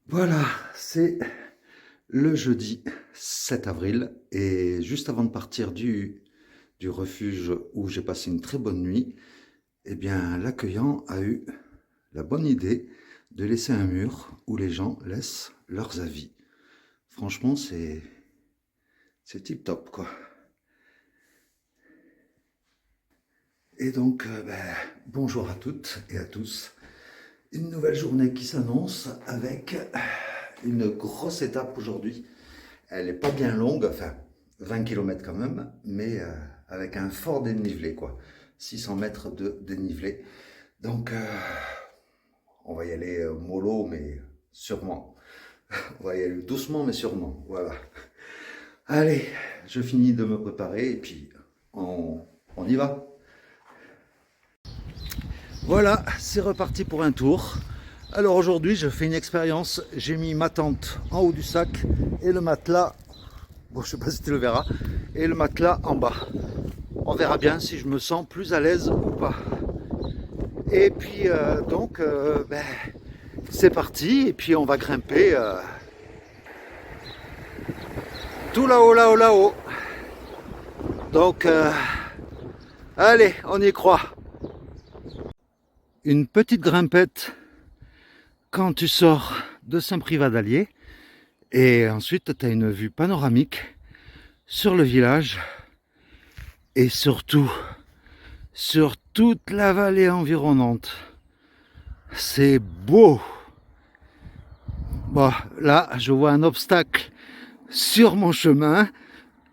Voilà, c'est le jeudi 7 avril et juste avant de partir du refuge où j'ai passé une très bonne nuit, eh bien l'accueillant a eu la bonne idée de laisser un mur où les gens laissent leurs avis. Franchement, c'est tip top quoi. Et donc, bonjour à toutes et à tous. Une nouvelle journée qui s'annonce avec une grosse étape aujourd'hui. Elle n'est pas bien longue, enfin 20 km quand même, mais avec un fort dénivelé, quoi. 600 mètres de dénivelé. Donc, on va y aller mollo, mais sûrement. On va y aller doucement, mais sûrement. Voilà. Allez, je finis de me préparer et puis on y va. Voilà, c'est reparti pour un tour. Alors aujourd'hui, je fais une expérience. J'ai mis ma tente en haut du sac et le matelas, bon, je sais pas si tu le verras, et le matelas en bas. On verra bien si je me sens plus à l'aise ou pas. Et puis c'est parti. Et puis on va grimper tout là-haut, là-haut, là-haut. Donc allez, on y croit. Une petite grimpette quand tu sors de Saint-Privat d'Allier. Et ensuite, tu as une vue panoramique sur le village et surtout sur toute la vallée environnante. C'est beau. Bon, là, je vois un obstacle sur mon chemin.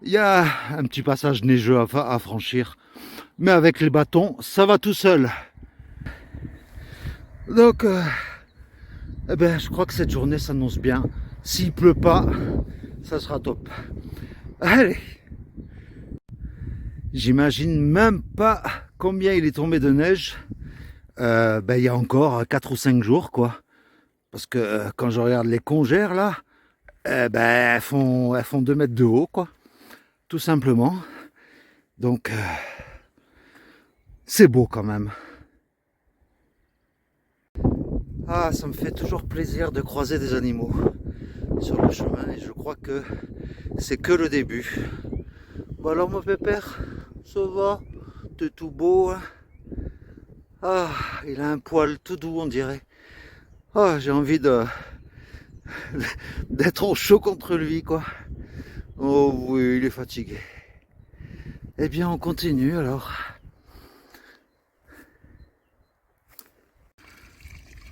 Il y a un petit passage neigeux à franchir. Mais avec les bâtons, ça va tout seul. Donc, je crois que cette journée s'annonce bien. S'il pleut pas, ça sera top. Allez. J'imagine même pas combien il est tombé de neige. Il y a encore 4 ou 5 jours, quoi. Parce que quand je regarde les congères, là, elles font 2 mètres de haut, quoi. Tout simplement. Donc, c'est beau quand même. Ah, ça me fait toujours plaisir de croiser des animaux sur le chemin et je crois que c'est que le début. Bon alors mon pépère, ça va? T'es tout beau, hein? Ah, il a un poil tout doux on dirait. Ah, j'ai envie d'être au chaud contre lui quoi. Oh oui, il est fatigué. Eh bien on continue alors.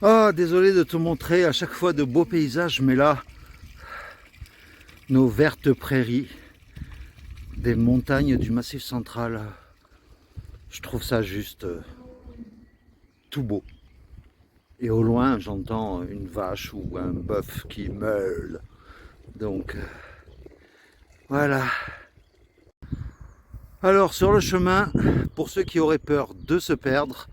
Ah, désolé de te montrer à chaque fois de beaux paysages, mais là, nos vertes prairies, des montagnes du Massif central, je trouve ça juste tout beau. Et au loin, j'entends une vache ou un bœuf qui meule. Donc, voilà. Alors, sur le chemin, pour ceux qui auraient peur de se perdre,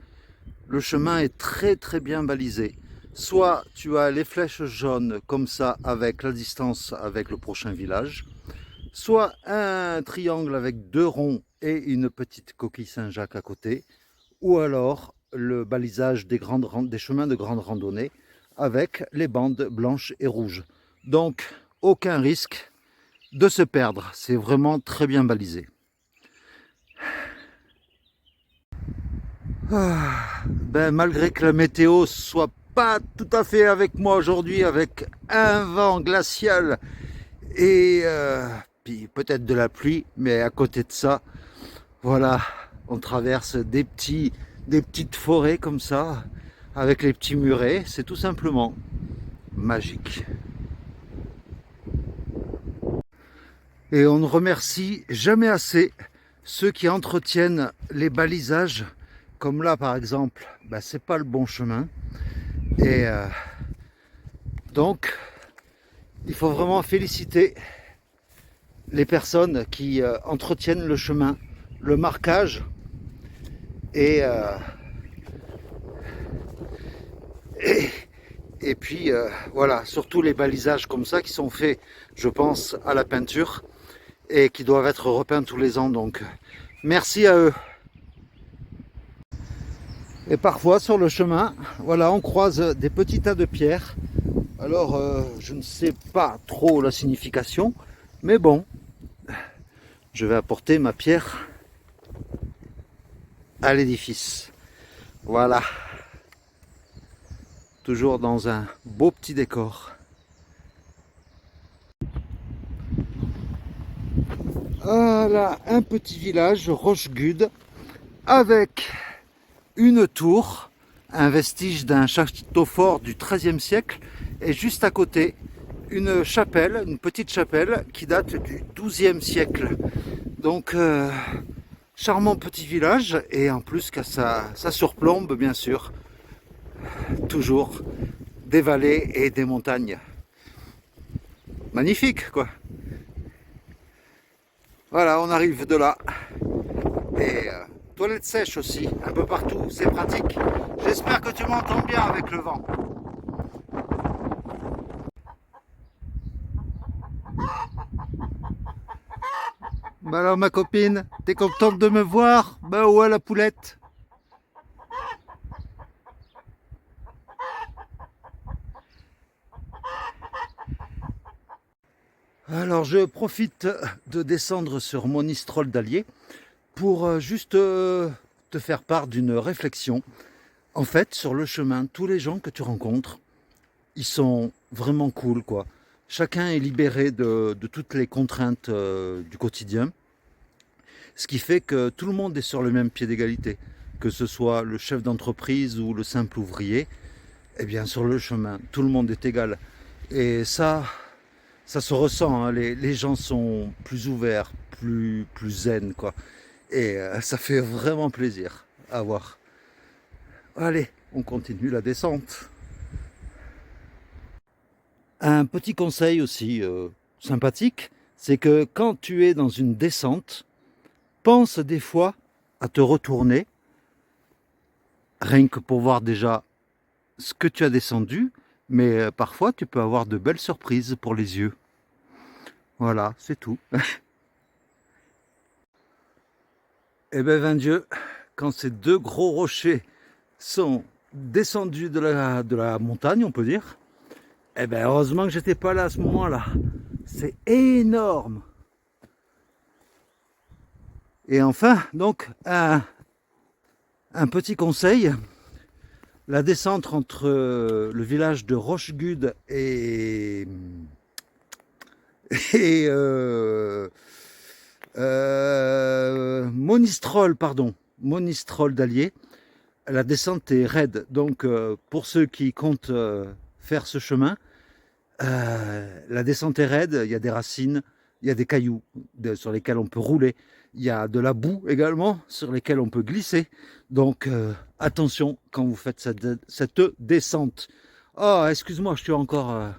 le chemin est très très bien balisé. Soit tu as les flèches jaunes comme ça avec la distance avec le prochain village, soit un triangle avec 2 ronds et une petite coquille Saint-Jacques à côté, ou alors le balisage des chemins de grande randonnée avec les bandes blanches et rouges. Donc aucun risque de se perdre, c'est vraiment très bien balisé. Malgré que la météo soit pas tout à fait avec moi aujourd'hui, avec un vent glacial et puis peut-être de la pluie, mais à côté de ça, voilà, on traverse des petites forêts comme ça, avec les petits murets, c'est tout simplement magique. Et on ne remercie jamais assez ceux qui entretiennent les balisages, comme là par exemple, c'est pas le bon chemin. Et donc, il faut vraiment féliciter les personnes qui entretiennent le chemin, le marquage et puis voilà, surtout les balisages comme ça qui sont faits, je pense, à la peinture et qui doivent être repeints tous les ans. Donc, merci à eux. Et parfois sur le chemin, voilà, on croise des petits tas de pierres Alors, je ne sais pas trop la signification, mais bon, je vais apporter ma pierre à l'édifice. Voilà, toujours dans un beau petit décor. Voilà, un petit village, Rochegude, avec une tour, un vestige d'un château fort du XIIIe siècle, et juste à côté, une chapelle, une petite chapelle qui date du XIIe siècle. Donc, charmant petit village, et en plus que ça surplombe, bien sûr, toujours des vallées et des montagnes. Magnifique, quoi. Voilà, on arrive de là. Et toilettes sèches aussi, un peu partout, c'est pratique. J'espère que tu m'entends bien avec le vent. Bah alors ma copine, t'es contente de me voir? Bah ouais la poulette. Alors je profite de descendre sur Monistrol d'Allier pour juste te faire part d'une réflexion. En fait, sur le chemin, tous les gens que tu rencontres, ils sont vraiment cool, quoi. Chacun est libéré de toutes les contraintes du quotidien, ce qui fait que tout le monde est sur le même pied d'égalité, que ce soit le chef d'entreprise ou le simple ouvrier. Eh bien, sur le chemin, tout le monde est égal. Et ça se ressent, hein. Les gens sont plus ouverts, plus zen, quoi. Et ça fait vraiment plaisir à voir. Allez, on continue la descente. Un petit conseil aussi sympathique, c'est que quand tu es dans une descente, pense des fois à te retourner, rien que pour voir déjà ce que tu as descendu, mais parfois tu peux avoir de belles surprises pour les yeux. Voilà, c'est tout. Et ben, vain Dieu, quand ces deux gros rochers sont descendus de la montagne, on peut dire, eh ben heureusement que j'étais pas là à ce moment-là. C'est énorme. Et enfin, donc, un petit conseil, la descente entre le village de Rochegude et Monistrol, pardon, Monistrol d'Allier, la descente est raide. Donc, pour ceux qui comptent faire ce chemin, la descente est raide, il y a des racines, il y a des cailloux sur lesquels on peut rouler, il y a de la boue également sur lesquels on peut glisser. Donc attention quand vous faites cette descente. Oh, excuse-moi, je suis encore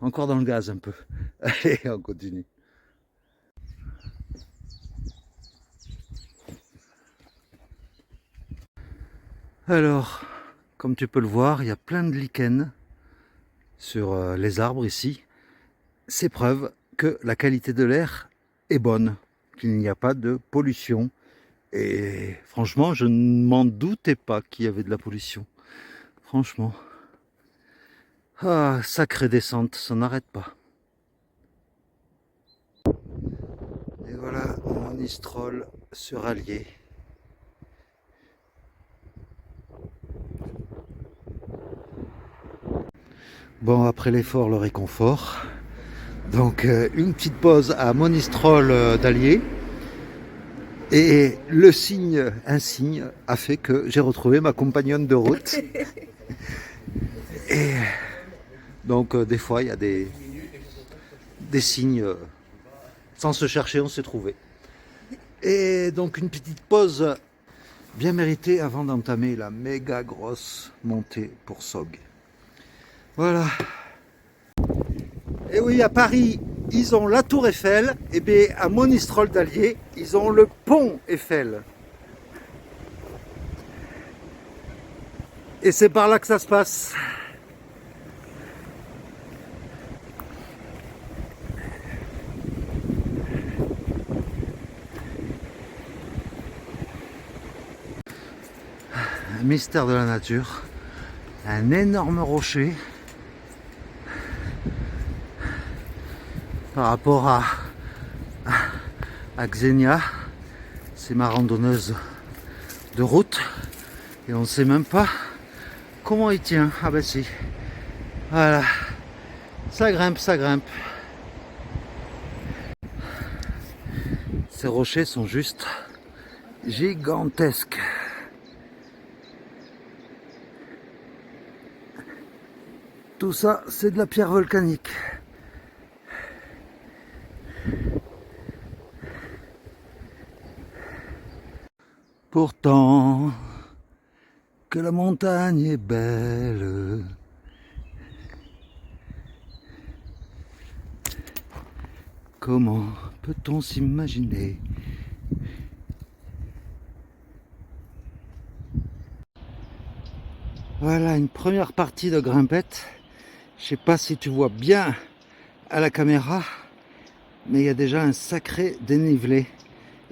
dans le gaz un peu. Allez, on continue. Alors, comme tu peux le voir, il y a plein de lichens sur les arbres ici. C'est preuve que la qualité de l'air est bonne, qu'il n'y a pas de pollution. Et franchement, je ne m'en doutais pas qu'il y avait de la pollution. Franchement. Ah, sacrée descente, ça n'arrête pas. Et voilà, Monistrol sur Allier. Bon, après l'effort, le réconfort. Donc, une petite pause à Monistrol d'Allier. Et un signe a fait que j'ai retrouvé ma compagnonne de route. Et donc, des fois, il y a des signes. Sans se chercher, on s'est trouvé. Et donc, une petite pause bien méritée avant d'entamer la méga grosse montée pour Sog. Voilà. Et oui, à Paris, ils ont la tour Eiffel, et bien à Monistrol d'Allier, ils ont le pont Eiffel. Et c'est par là que ça se passe. Un mystère de la nature, un énorme rocher par rapport à Xenia. C'est ma randonneuse de route et on ne sait même pas comment il tient. Ah ben si, voilà, ça grimpe, ça grimpe. Ces rochers sont juste gigantesques. Tout ça, c'est de la pierre volcanique. Pourtant, que la montagne est belle. Comment peut-on s'imaginer? Voilà une première partie de grimpette. Je sais pas si tu vois bien à la caméra, mais il y a déjà un sacré dénivelé.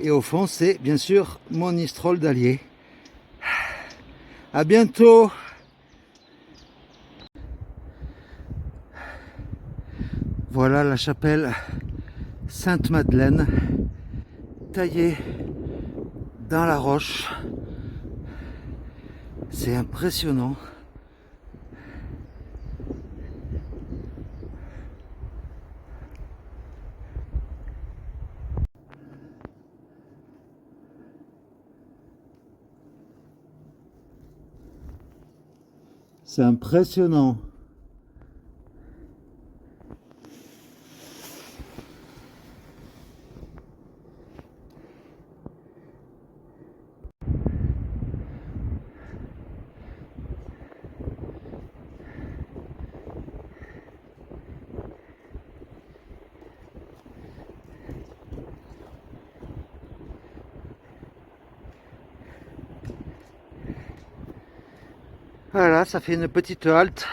Et au fond, c'est bien sûr Monistrol d'Allier. À bientôt! Voilà la chapelle Sainte-Madeleine, taillée dans la roche. C'est impressionnant. C'est impressionnant. Voilà, ça fait une petite halte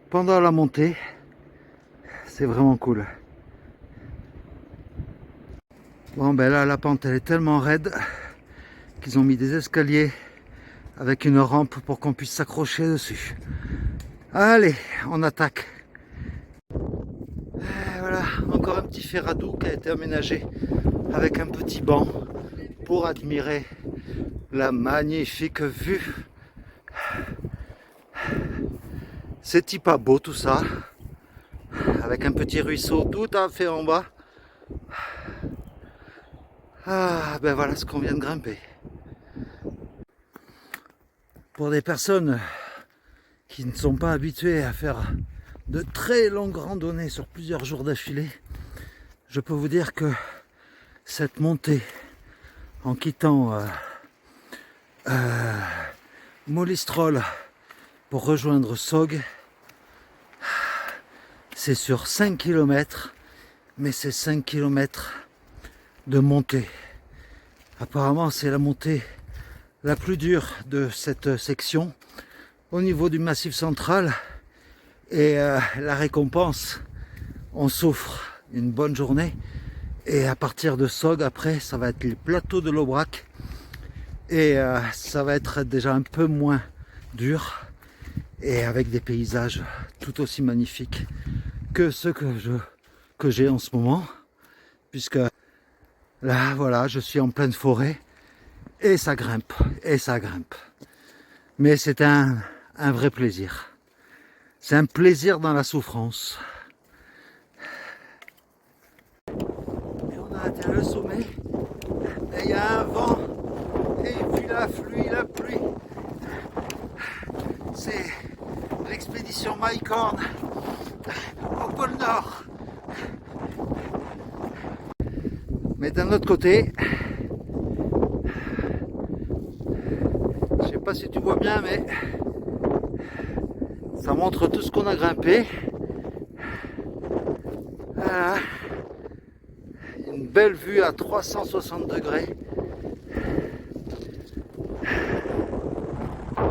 pendant la montée. C'est vraiment cool. Bon ben là la pente elle est tellement raide qu'ils ont mis des escaliers avec une rampe pour qu'on puisse s'accrocher dessus. Allez, on attaque. Et voilà, encore un petit ferradou qui a été aménagé avec un petit banc pour admirer la magnifique vue. C'est pas beau tout ça, avec un petit ruisseau tout à fait en bas. Ah ben voilà ce qu'on vient de grimper. Pour des personnes qui ne sont pas habituées à faire de très longues randonnées sur plusieurs jours d'affilée, je peux vous dire que cette montée en quittant Monistrol pour rejoindre Sog, c'est sur 5 km, mais c'est 5 km de montée. Apparemment c'est la montée la plus dure de cette section au niveau du massif central, et la récompense, on souffre une bonne journée, et à partir de Sog après ça va être les plateaux de l'Aubrac, et ça va être déjà un peu moins dur et avec des paysages tout aussi magnifiques que ceux que j'ai en ce moment, puisque là voilà, je suis en pleine forêt et ça grimpe et ça grimpe, mais c'est un vrai plaisir. C'est un plaisir dans la souffrance. Et on a atteint le sommet, et il y a un vent et puis la pluie. C'est l'expédition Maikorn au pôle Nord. Mais d'un autre côté, je sais pas si tu vois bien, mais ça montre tout ce qu'on a grimpé. Voilà. Une belle vue à 360 degrés.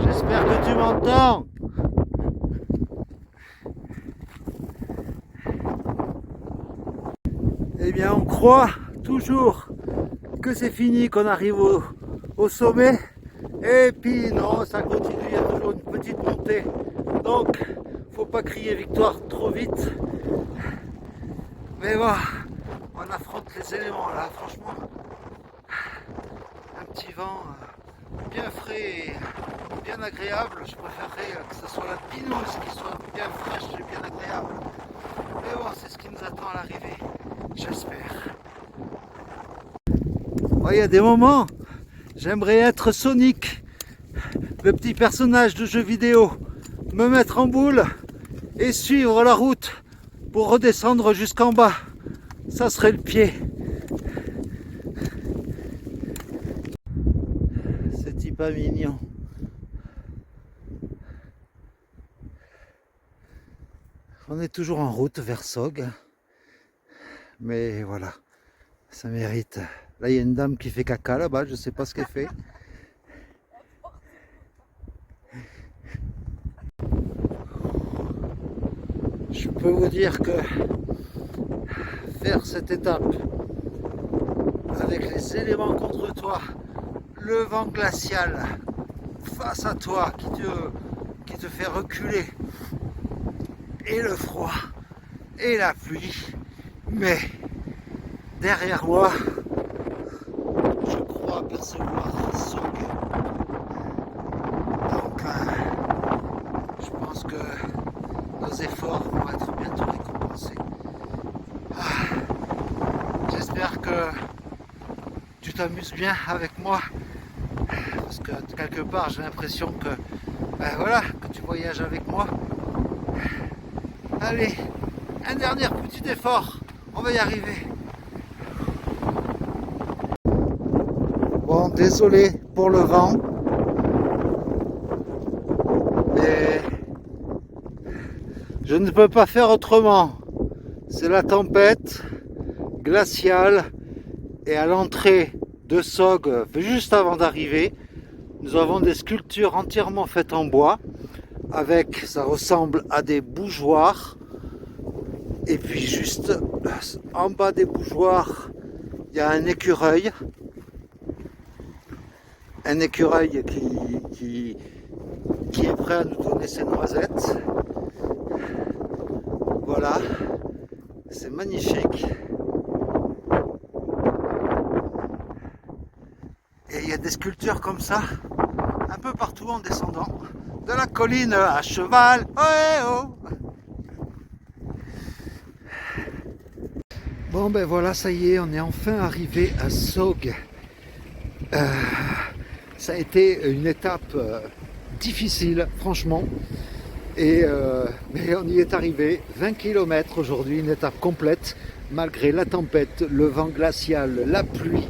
J'espère que tu m'entends. Eh bien, on croit toujours que c'est fini, qu'on arrive au sommet. Et puis non, ça continue, il y a toujours une petite montée. Donc, faut pas crier victoire trop vite. Mais bon, on affronte les éléments là, franchement. Un petit vent bien frais et bien agréable. Je préférerais que ce soit la pinouse qui soit bien fraîche et bien agréable. Mais bon, c'est ce qui nous attend à l'arrivée, j'espère. Il y a des moments, j'aimerais être Sonic, le petit personnage de jeu vidéo, me mettre en boule et suivre la route pour redescendre jusqu'en bas. Ça serait le pied. C'est pas mignon. On est toujours en route vers Sog. Mais voilà, ça mérite. Là, il y a une dame qui fait caca là-bas, je sais pas ce qu'elle fait. Je peux vous dire que faire cette étape avec les éléments contre toi, le vent glacial face à toi qui te fait reculer, et le froid, et la pluie, mais derrière moi, je crois apercevoir Sog. Donc, je pense que nos efforts vont être bientôt récompensés. J'espère que tu t'amuses bien avec moi, parce que quelque part j'ai l'impression que, voilà, que tu voyages avec moi. Allez, un dernier petit effort, on va y arriver. Bon, désolé pour le vent, mais je ne peux pas faire autrement. C'est la tempête glaciale et à l'entrée de Sog, juste avant d'arriver, nous avons des sculptures entièrement faites en bois, avec, ça ressemble à des bougeoirs, et puis juste en bas des bougeoirs, il y a un écureuil qui est prêt à nous donner ses noisettes. Voilà, c'est magnifique. Et il y a des sculptures comme ça, un peu partout en descendant de la colline à cheval. Oh, oh. Bon ben voilà, ça y est, on est enfin arrivé à Sog. Ça a été une étape difficile, franchement. Mais on y est arrivé, 20 km aujourd'hui, une étape complète, malgré la tempête, le vent glacial, la pluie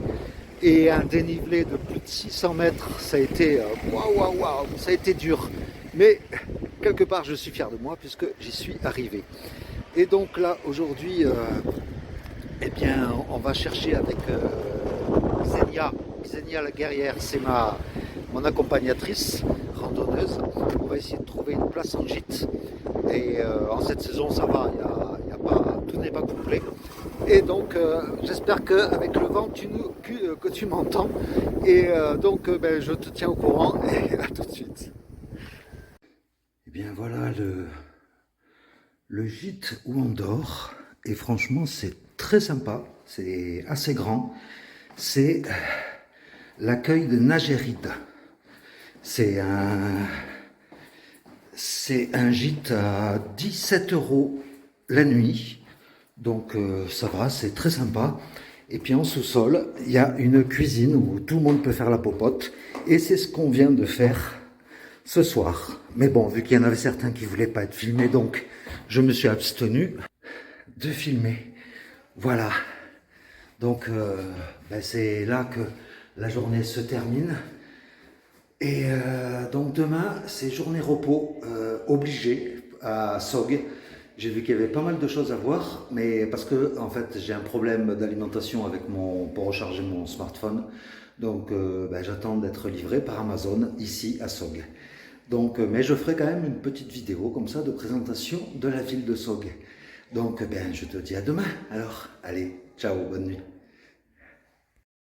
et un dénivelé de plus de 600 mètres. Ça a été waouh, ça a été dur. Mais quelque part, je suis fier de moi puisque j'y suis arrivé. Et donc là, aujourd'hui, eh bien, on va chercher avec Xenia la guerrière, c'est mon accompagnatrice randonneuse. On va essayer de trouver une place en gîte. Et en cette saison, ça va, tout n'est pas complet. Et donc, j'espère qu'avec le vent, que tu m'entends. Et donc, je te tiens au courant. Et à tout de suite. Et bien voilà le gîte où on dort. Et franchement, c'est très sympa. C'est assez grand. C'est l'accueil de Nagéride. C'est un gîte à 17 € la nuit. Donc ça va, c'est très sympa. Et puis en sous-sol, il y a une cuisine où tout le monde peut faire la popote. Et c'est ce qu'on vient de faire ce soir. Mais bon, vu qu'il y en avait certains qui ne voulaient pas être filmés, donc je me suis abstenu de filmer. Voilà. Donc c'est là que la journée se termine. Et donc demain, c'est journée repos obligée à Sog. J'ai vu qu'il y avait pas mal de choses à voir, mais parce que en fait j'ai un problème d'alimentation pour recharger mon smartphone. Donc j'attends d'être livré par Amazon ici à Sog. Donc, mais je ferai quand même une petite vidéo comme ça de présentation de la ville de Sog. Donc je te dis à demain. Alors, allez, ciao, bonne nuit.